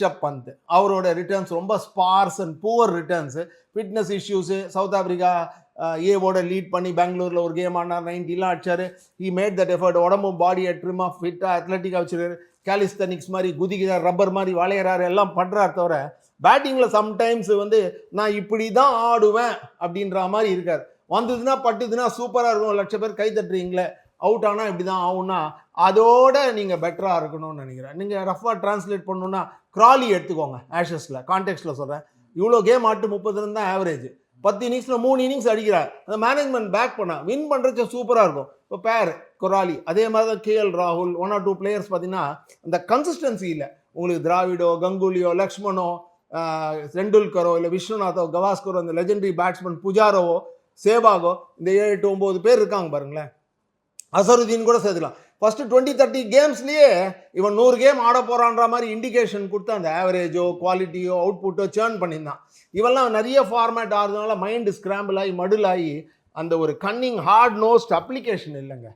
ரிஷப் பந்த் அவரோட ரிட்டர்ன்ஸ் ரொம்ப sparse and poor returns. Fitness issues, south Africa ஏவோட லீட் பண்ணி பெங்களூரில் ஒரு கேம் ஆனார், 90லாம் அடிச்சார். He made that effort. உடம்பு பாடியை ட்ரிம்மாக ஃபிட்டாக அத்லட்டிக்காக வச்சுருக்காரு. கேலிஸ்தனிக்ஸ் மாதிரி குதிக்கிறார், ரப்பர் மாதிரி வளையிறாரு, எல்லாம் பண்ணுறாரு. தவிர பேட்டிங்கில் சம்டைம்ஸ் நான் இப்படி தான் ஆடுவேன் அப்படின்ற மாதிரி இருக்கார். வந்ததுன்னா பட்டுதுன்னா சூப்பராக இருக்கும், 1 லட்சம் பேர் கை தட்டுறீங்களே, அவுட் ஆனால் இப்படி தான் ஆகும்னா அதோட நீங்கள் பெட்டராக இருக்கணும்னு நினைக்கிறேன். நீங்கள் ரஃபாக ட்ரான்ஸ்லேட் பண்ணணுன்னா க்ராலி எடுத்துக்கோங்க. ஆஷஸில் கான்டெக்ஸ்டில் சொல்கிறேன். இவ்வளோ கேம் ஆட்டு 30 ரன் தான் ஆவரேஜ். 10 இன்னிங்ஸில் 3 இன்னிங்ஸ் அடிக்கிறார். அந்த மேனேஜ்மெண்ட் பேக் பண்ண வின் பண்ணுறது சூப்பராக இருக்கும். இப்போ பேர் கொராலி அதே மாதிரி தான், கேஎல் ராகுல், 1 or 2 பிளேயர்ஸ் பார்த்தீங்கன்னா அந்த கன்சிஸ்டன்சி இல்லை. உங்களுக்கு திராவிடோ, கங்குலியோ, லக்ஷ்மணோ, தெண்டுல்கரோ, இல்லை விஸ்வநாதோ, கவாஸ்கரோ, அந்த லெஜெண்டரி பேட்ஸ்மேன் புஜாரோவோ, சேவாகோ, இந்த 7, 8, 9 பேர் இருக்காங்க பாருங்களேன். அசருதீன் கூட சேர்த்துக்கலாம். ஃபர்ஸ்ட் 20-30 கேம்ஸ்லேயே இவன் 100 கேம் ஆட போறான்ற மாதிரி இண்டிகேஷன் கொடுத்து அந்த ஆவரேஜோ, குவாலிட்டியோ, அவுட்புட்டோ சேர்ன் பண்ணியிருந்தான். இவெல்லாம் நிறைய ஃபார்மேட் ஆகிறதுனால மைண்டு ஸ்கிராம்பிள் ஆகி மடுலாகி அந்த ஒரு கன்னிங் ஹார்ட் நோஸ்ட் அப்ளிகேஷன் இல்லைங்க.